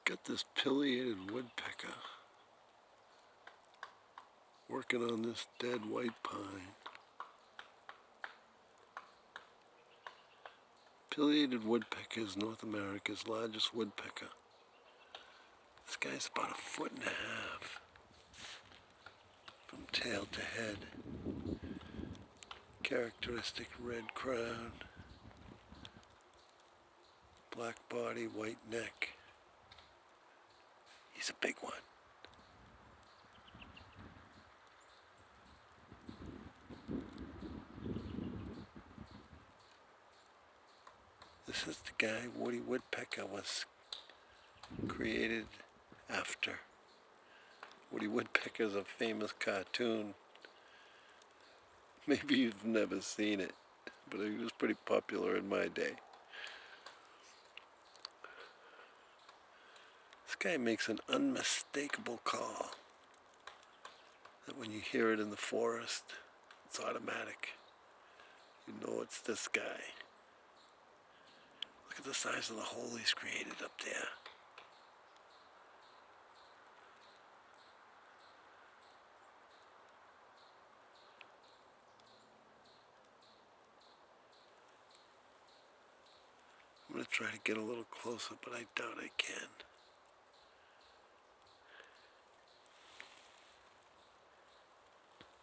Got this pileated woodpecker working on this dead white pine. Pileated woodpecker is North America's largest woodpecker. This guy's about 1.5 feet from tail to head. Characteristic red crown, black body, white neck. He's a big one. This is the guy Woody Woodpecker was created after. Woody Woodpecker is a famous cartoon. Maybe you've never seen it, but it was pretty popular in my day. This guy makes an unmistakable call that when you hear it in the forest, it's automatic. You know it's this guy. Look at the size of the hole he's created up there. I'm going to try to get a little closer, but I doubt I can.